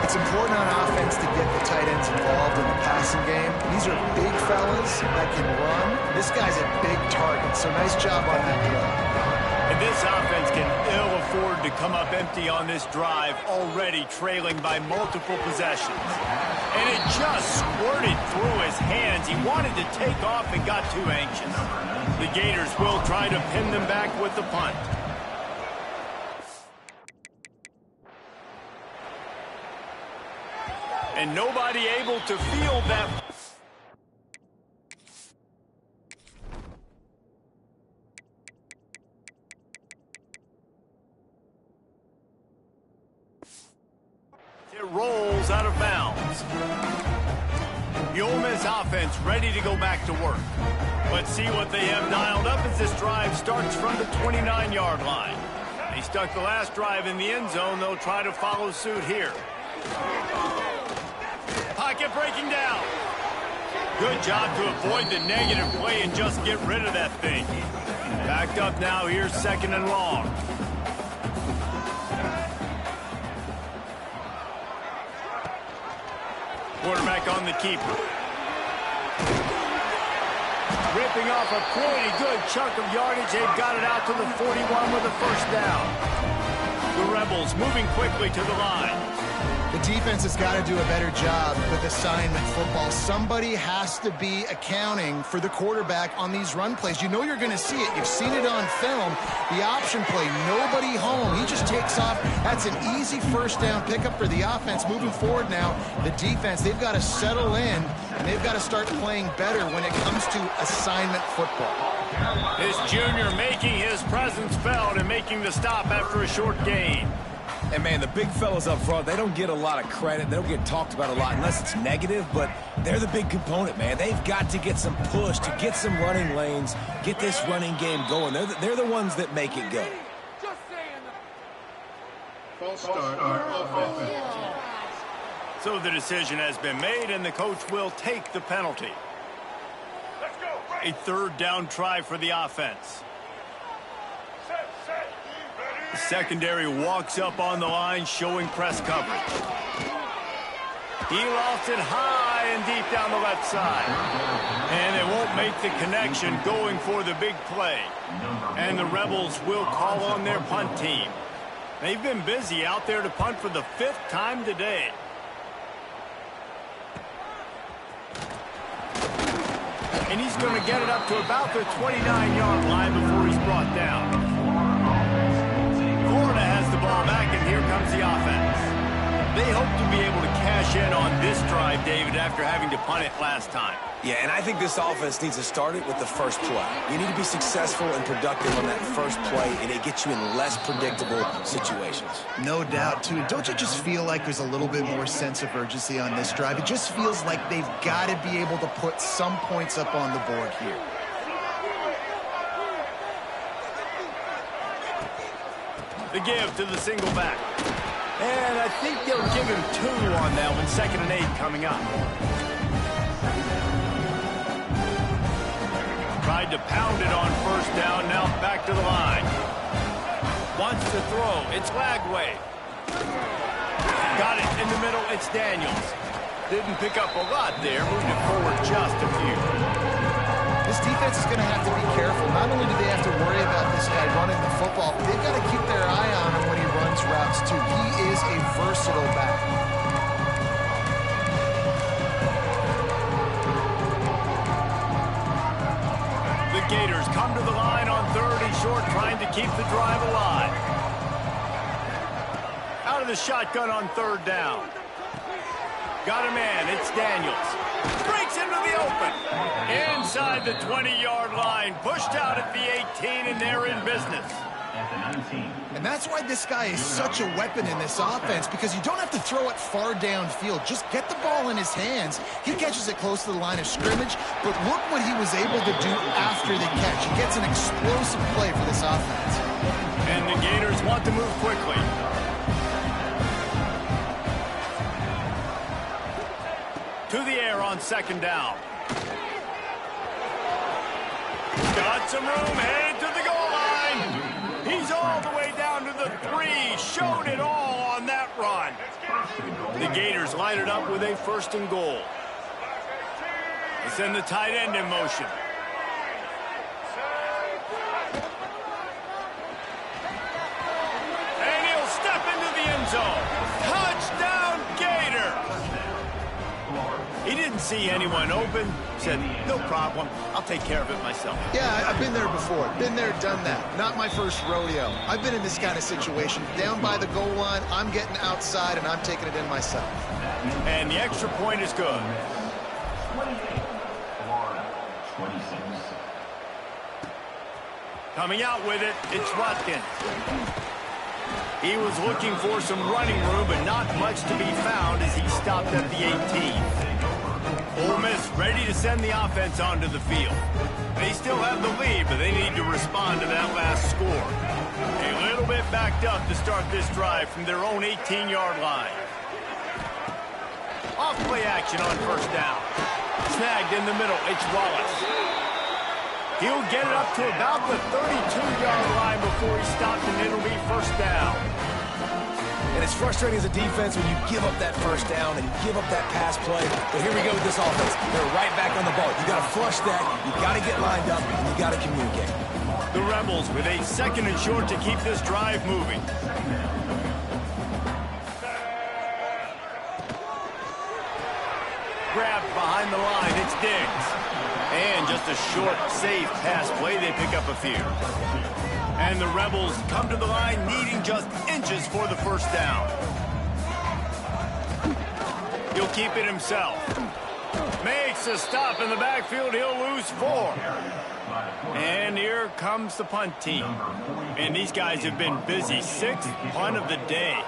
Speaker 2: It's important on offense to get the tight ends involved in the passing game. These are big fellas that can run. This guy's a big target, so nice job on that play.
Speaker 1: And this offense can ill afford to come up empty on this drive, already trailing by multiple possessions. And it just squirted through his hands. He wanted to take off and got too anxious. The Gators will try to pin them back with the punt. And nobody able to field that. It rolls out of bounds. The Ole Miss offense ready to go back to work. Let's see what they have dialed up as this drive starts from the 29-yard line. They stuck the last drive in the end zone. They'll try to follow suit here. Pocket breaking down. Good job to avoid the negative play and just get rid of that thing. Backed up now. Here's 2nd and long. Quarterback on the keeper. Ripping off a pretty good chunk of yardage. They've got it out to the 41 with a 1st down. The Rebels moving quickly to the line.
Speaker 2: The defense has got to do a better job with assignment football. Somebody has to be accounting for the quarterback on these run plays. You know you're going to see it. You've seen it on film. The option play, nobody home. He just takes off. That's an easy 1st down pickup for the offense. Moving forward now, the defense, they've got to settle in, and they've got to start playing better when it comes to assignment football.
Speaker 1: This junior making his presence felt and making the stop after a short gain.
Speaker 3: And, man, the big fellas up front, they don't get a lot of credit. They don't get talked about a lot unless it's negative, but they're the big component, man. They've got to get some push, to get some running lanes, get this running game going. They're the ones that make it go.
Speaker 5: False start on offense.
Speaker 1: So the decision has been made, and the coach will take the penalty. A 3rd down try for the offense. The secondary walks up on the line, showing press coverage. He lost it high and deep down the left side. And they won't make the connection going for the big play. And the Rebels will call on their punt team. They've been busy out there to punt for the 5th time today. And he's going to get it up to about the 29-yard line before he's brought down. Florida has the ball back, and here comes the offense. They hope to be able to cash in on this drive, David, after having to punt it last time.
Speaker 3: Yeah, and I think this offense needs to start it with the first play. You need to be successful and productive on that first play, and it gets you in less predictable situations.
Speaker 2: No doubt, too. Don't you just feel like there's a little bit more sense of urgency on this drive? It just feels like they've got to be able to put some points up on the board here.
Speaker 1: The give to the single back. And I think they'll give him 2 on that one. 2nd and 8 coming up. Tried to pound it on first down. Now back to the line. Wants to throw. It's Lagway. Got it in the middle. It's Daniels. Didn't pick up a lot there. Moved it forward just a few.
Speaker 2: This defense is going to have to be careful. Not only do they have to worry about this guy running the football, but they've got to keep their eye on him when he runs routes, too. He is a versatile back.
Speaker 1: The Gators come to the line on 3rd and short, trying to keep the drive alive. Out of the shotgun on 3rd down. Got a man. It's Daniels. Breaks into the open. Inside the 20-yard line. Pushed out at the 18, and they're in business.
Speaker 2: And that's why this guy is such a weapon in this offense, because you don't have to throw it far downfield. Just get the ball in his hands. He catches it close to the line of scrimmage, but look what he was able to do after the catch. He gets an explosive play for this offense.
Speaker 1: And the Gators want to move quickly. To the air on 2nd down. Got some room, headed to the goal line. He's all the way down to the 3. Showed it all on that run. The Gators line it up with a 1st and goal. They send the tight end in motion. And he'll step into the end zone. Touchdown, Gators! He didn't see anyone open. Said, no problem. I'll take care of it myself.
Speaker 2: Yeah, I've been there before. Been there, done that. Not my first rodeo. I've been in this kind of situation. Down by the goal line, I'm getting outside, and I'm taking it in myself.
Speaker 1: And the extra point is good. Coming out with it, it's Watkins. He was looking for some running room, but not much to be found as he stopped at the 18. Ole Miss ready to send the offense onto the field. They still have the lead, but they need to respond to that last score. A little bit backed up to start this drive from their own 18-yard line. Off play action on 1st down. Snagged in the middle, it's Wallace. He'll get it up to about the 32-yard line before he stopped, and it'll be 1st down.
Speaker 3: And it's frustrating as a defense when you give up that 1st down and you give up that pass play. But here we go with this offense. They're right back on the ball. You got to flush that. You got to get lined up, and you got to communicate.
Speaker 1: The Rebels with a 2nd and short to keep this drive moving. Grabbed behind the line. It's Diggs. And just a short, safe pass play. They pick up a few. And the Rebels come to the line needing just inches for the 1st down. He'll keep it himself. Makes a stop in the backfield. He'll lose 4. And here comes the punt team. And these guys have been busy. 6th punt of the day.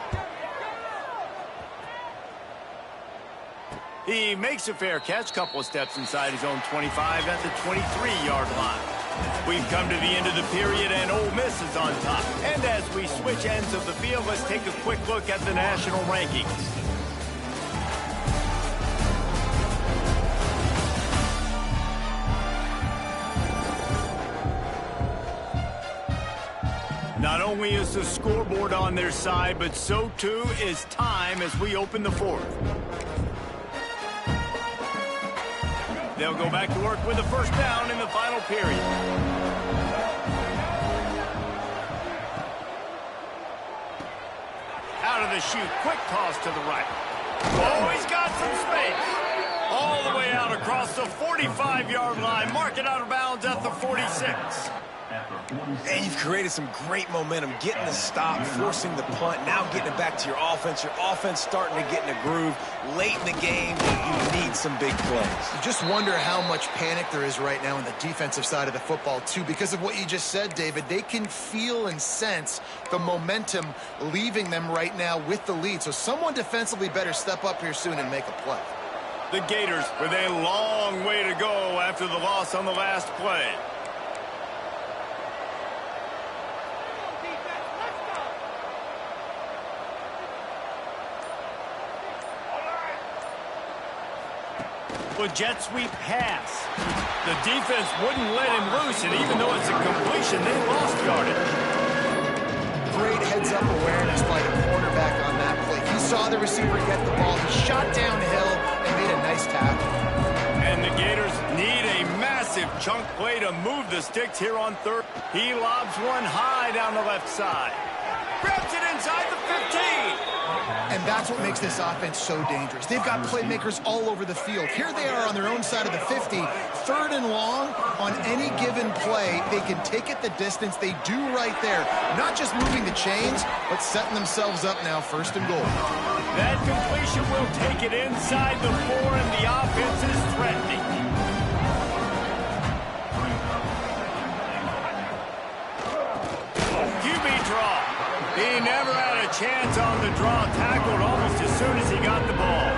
Speaker 1: He makes a fair catch, couple of steps inside his own 25 at the 23-yard line. We've come to the end of the period, and Ole Miss is on top. And as we switch ends of the field, let's take a quick look at the national rankings. Not only is the scoreboard on their side, but so too is time as we open the 4th. They'll go back to work with a 1st down in the final period. Out of the chute, quick toss to the right. Oh, he's got some space. All the way out across the 45-yard line. Mark it out of bounds at the 46.
Speaker 3: And you've created some great momentum, getting the stop, forcing the punt, now getting it back to your offense. Your offense starting to get in a groove. Late in the game, you need some big plays.
Speaker 2: You just wonder how much panic there is right now on the defensive side of the football, too. Because of what you just said, David, they can feel and sense the momentum leaving them right now with the lead. So someone defensively better step up here soon and make a play.
Speaker 1: The Gators with a long way to go after the loss on the last play. With jet sweep pass. The defense wouldn't let him loose, and even though it's a completion, they lost yardage.
Speaker 2: Great heads-up awareness by the cornerback on that play. He saw the receiver get the ball. He shot downhill and made a nice tackle.
Speaker 1: And the Gators need a massive chunk play to move the sticks here on third. He lobs one high down the left side. Grabs it inside the 15.
Speaker 2: And that's what makes this offense so dangerous. They've got playmakers all over the field. Here they are on their own side of the 50. Third and long, on any given play, they can take it the distance. They do right there. Not just moving the chains, but setting themselves up now first and goal.
Speaker 1: That completion will take it inside the 4, and the offense is threatening. QB draw. He never had a chance on the draw. Tackled almost as soon as he got the ball.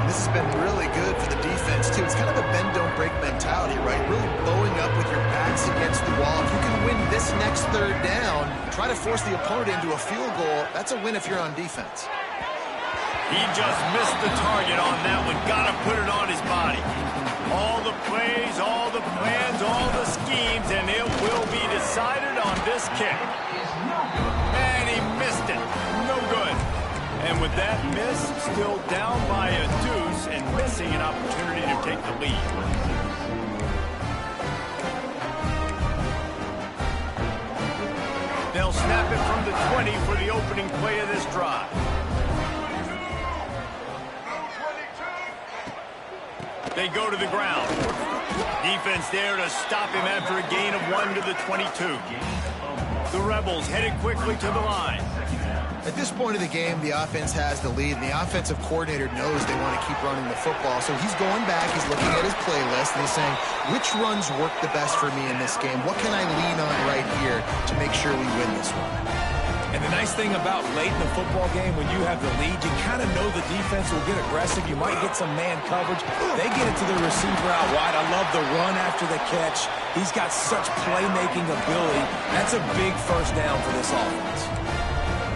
Speaker 2: This has been really good for the defense, too. It's kind of a bend-don't-break mentality, right? Really bowing up with your backs against the wall. If you can win this next third down, try to force the opponent into a field goal, that's a win if you're on defense.
Speaker 1: He just missed the target on that one. Got to put it on his body. All the plays, all the plans, all the schemes, and it will be decided on this kick. And he missed it. No good. And with that miss, still down by a deuce and missing an opportunity to take the lead. They'll snap it from the 20 for the opening play of this drive. They go to the ground. Defense there to stop him after a gain of 1 to the 22. The Rebels headed quickly to the line.
Speaker 2: At this point of the game, the offense has the lead, and the offensive coordinator knows they want to keep running the football. So he's going back, he's looking at his playlist, and he's saying, which runs work the best for me in this game? What can I lean on right here to make sure we win this one?
Speaker 3: And the nice thing about late in the football game, when you have the lead, you kind of know the defense will get aggressive. You might get some man coverage. They get it to the receiver out wide. I love the run after the catch. He's got such playmaking ability. That's a big first down for this offense.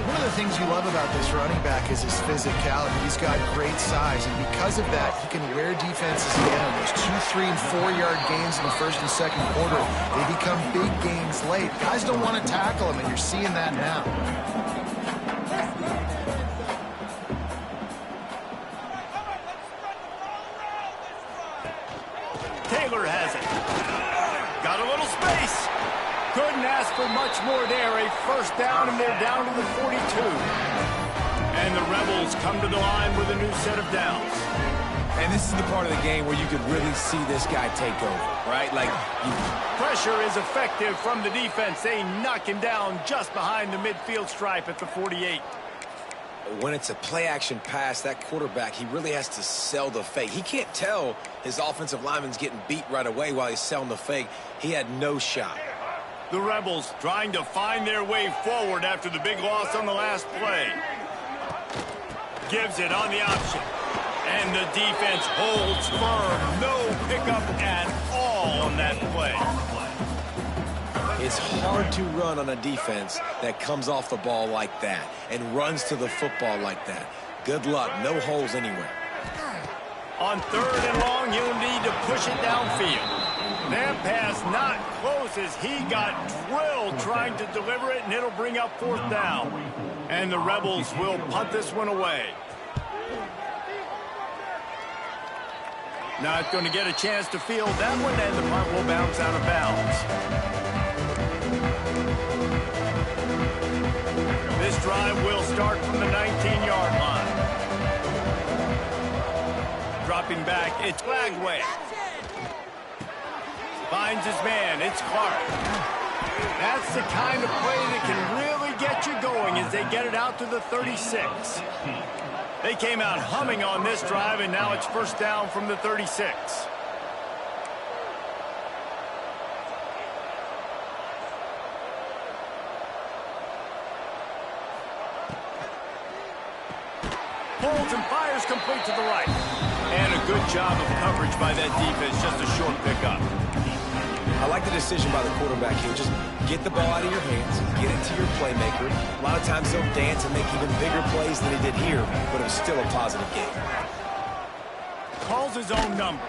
Speaker 2: One of the things you love about this running back is his physicality. He's got great size, and because of that, he can wear defenses down. Those 2, 3, and 4-yard gains in the first and second quarter, they become big gains late. Guys don't want to tackle him, and you're seeing that now.
Speaker 1: Taylor has it. Got a little space. Couldn't ask for much more there. A first down, and they're down to the 42. And the Rebels come to the line with a new set of downs.
Speaker 3: And this is the part of the game where you could really see this guy take over, right? Like,
Speaker 1: pressure is effective from the defense. They knock him down just behind the midfield stripe at the 48.
Speaker 3: When it's a play-action pass, that quarterback, he really has to sell the fake. He can't tell his offensive lineman's getting beat right away while he's selling the fake. He had no shot.
Speaker 1: The Rebels trying to find their way forward after the big loss on the last play. Gives it on the option. And the defense holds firm. No pickup at all on that play.
Speaker 3: It's hard to run on a defense that comes off the ball like that and runs to the football like that. Good luck. No holes anywhere.
Speaker 1: On third and long, he'll need to push it downfield. That pass not close as he got drilled trying to deliver it, and it'll bring up fourth down. And the Rebels will punt this one away. Not going to get a chance to field that one, and the punt will bounce out of bounds. This drive will start from the 19-yard line. Dropping back, it's Lagway. Finds his man. It's Clark. That's the kind of play that can really get you going as they get it out to the 36. They came out humming on this drive, and now it's first down from the 36. Holds and fires complete to the right. And a good job of coverage by that defense, just a short pickup.
Speaker 3: I like the decision by the quarterback here. Just get the ball out of your hands, get it to your playmaker. A lot of times they'll dance and make even bigger plays than he did here, but it was still a positive game.
Speaker 1: Calls his own number.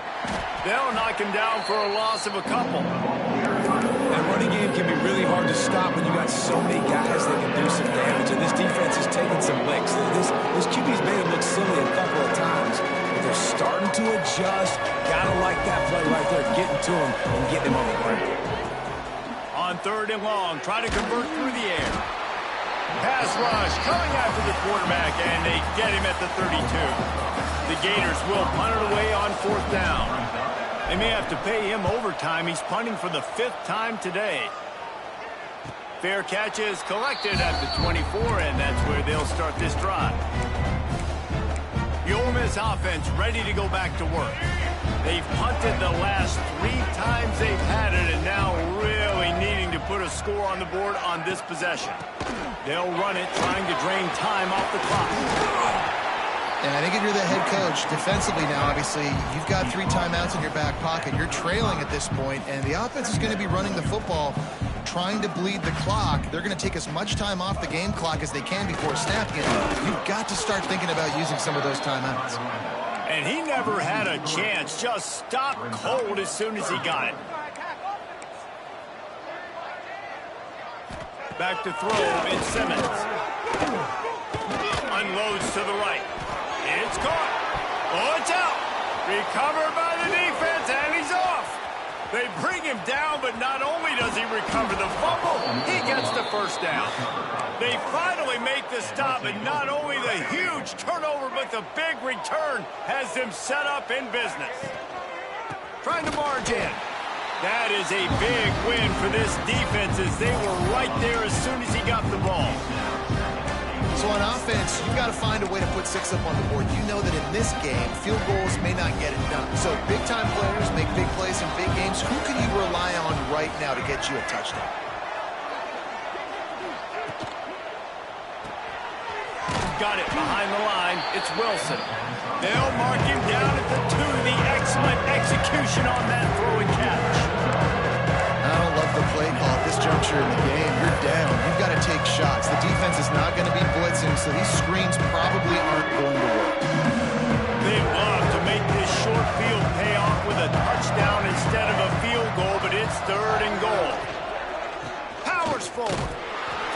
Speaker 1: They'll knock him down for a loss of a couple.
Speaker 3: That running game can be really hard to stop when you got so many guys that can do some damage, and this defense is taking some licks. This QB's made him look silly a couple of times, but they're starting to adjust. Gotta like that play right there, getting to him and getting him on the ground.
Speaker 1: On 3rd and long, try to convert through the air. Pass rush coming after the quarterback, and they get him at the 32. The Gators will punt it away on 4th down. They may have to pay him overtime. He's punting for the 5th time today. Fair catch is collected at the 24, and that's where they'll start this drive. The Ole Miss offense ready to go back to work. They've punted the last 3 times they've had it, and now really needing to put a score on the board on this possession. They'll run it, trying to drain time off the clock.
Speaker 2: And I think if you're the head coach, defensively now, obviously, you've got 3 timeouts in your back pocket. You're trailing at this point, and the offense is going to be running the football, trying to bleed the clock. They're going to take as much time off the game clock as they can before snapping it. You've got to start thinking about using some of those timeouts.
Speaker 1: And he never had a chance. Just stopped cold as soon as he got it. Back to throw, it's Simmons. Unloads to the right. It's caught. Oh, it's out. Recovered by the defense, and he's off. They bring him down, but not only does he recover the fumble, he gets the first down. They finally make the stop, and not only the huge turnover, but the big return has them set up in business. Trying to barge in. That is a big win for this defense as they were right there as soon as he got the ball.
Speaker 2: So on offense, you've got to find a way to put 6 up on the board. You know that in this game, field goals may not get it done. So big-time players make big plays in big games. Who can you rely on right now to get you a touchdown?
Speaker 1: Got it behind the line. It's Wilson. They'll mark him down at the 2. The excellent execution on that throw and catch.
Speaker 2: I don't love the play call at this juncture in the game. You're down. You've got to take shots. The defense is not going to be blitzing, so these screens probably aren't going to work.
Speaker 1: They love to make this short field pay off with a touchdown instead of a field goal, but it's 3rd and goal. Powers forward.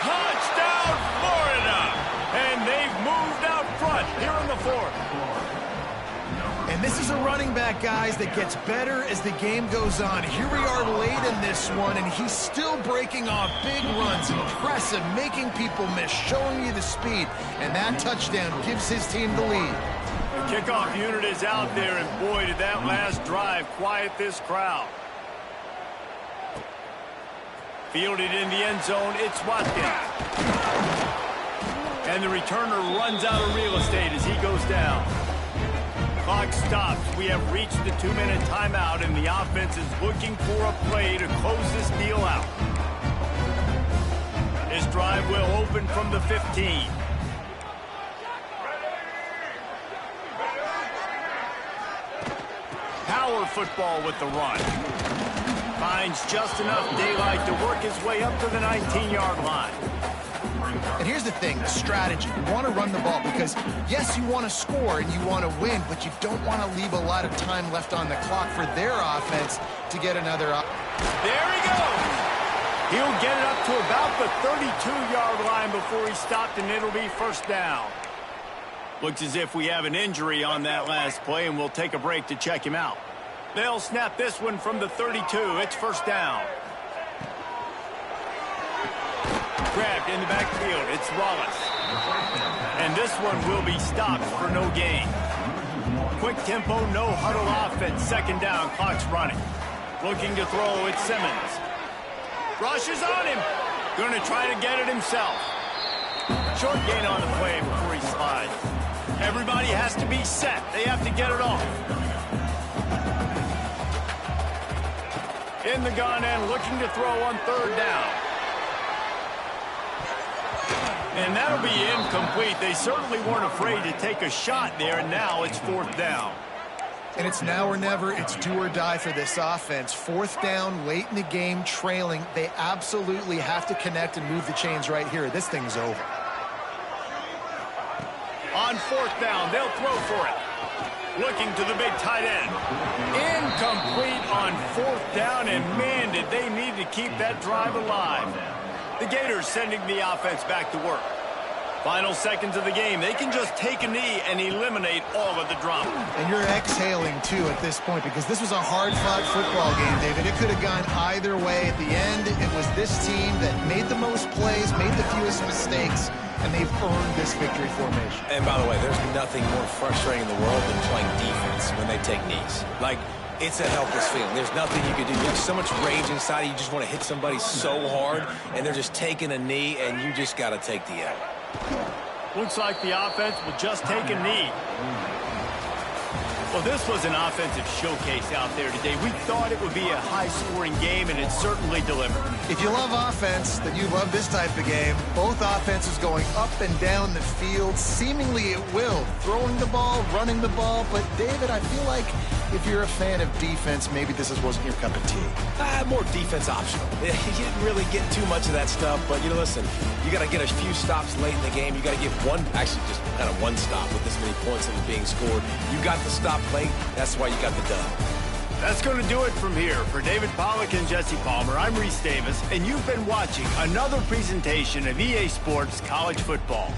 Speaker 1: Touchdown, Florida! And they've moved out front here in the 4th.
Speaker 2: And this is a running back, guys, that gets better as the game goes on. Here we are late in this one, and he's still breaking off big runs. Impressive, making people miss, showing you the speed. And that touchdown gives his team the lead.
Speaker 1: The kickoff unit is out there, and boy, did that last drive quiet this crowd. Fielded in the end zone, it's Watkins. And the returner runs out of real estate as he goes down. Clock stops. We have reached the 2-minute timeout, and the offense is looking for a play to close this deal out. This drive will open from the 15. Power football with the run. Finds just enough daylight to work his way up to the 19-yard line.
Speaker 2: And here's the thing, the strategy. You want to run the ball because, yes, you want to score and you want to win, but you don't want to leave a lot of time left on the clock for their offense to get another up.
Speaker 1: There he goes. He'll get it up to about the 32-yard line before he stopped, and it'll be first down. Looks as if we have an injury on that last play, and we'll take a break to check him out. They'll snap this one from the 32. It's first down. Grabbed in the backfield. It's Wallace. And this one will be stopped for no gain. Quick tempo, no huddle offense. Second down, clock's running. Looking to throw, it's Simmons. Rushes on him. Going to try to get it himself. Short gain on the play before he slides. Everybody has to be set. They have to get it off. In the gun and looking to throw on third down. And that'll be incomplete. They certainly weren't afraid to take a shot there, and now it's fourth down.
Speaker 2: And it's now or never. It's do or die for this offense. Fourth down, late in the game, trailing. They absolutely have to connect and move the chains right here. This thing's over.
Speaker 1: On fourth down, they'll throw for it. Looking to the big tight end. Incomplete on fourth down, and man, did they need to keep that drive alive. The Gators sending the offense back to work. Final seconds of the game. They can just take a knee and eliminate all of the drama.
Speaker 2: And you're exhaling, too, at this point, because this was a hard-fought football game, David. It could have gone either way. At the end, it was this team that made the most plays, made the fewest mistakes, and they've earned this victory formation.
Speaker 3: And by the way, there's nothing more frustrating in the world than playing defense when they take knees. Like, it's a helpless feeling. There's nothing you can do. There's so much rage inside you. You just want to hit somebody so hard, and they're just taking a knee, and you just got to take the L.
Speaker 1: Looks like the offense will just take a knee. Well, this was an offensive showcase out there today. We thought it would be a high-scoring game, and it certainly delivered.
Speaker 2: If you love offense, then you love this type of game. Both offenses going up and down the field, seemingly at will. Throwing the ball, running the ball. But, David, I feel like if you're a fan of defense, maybe this wasn't your cup of tea.
Speaker 3: More defense optional. You didn't really get too much of that stuff, but, listen, you got to get a few stops late in the game. You got to get just kind of one stop with this many points that was being scored. You got the stop late. That's why you got the dub.
Speaker 1: That's going to do it from here. For David Pollack and Jesse Palmer, I'm Reese Davis, and you've been watching another presentation of EA Sports College Football.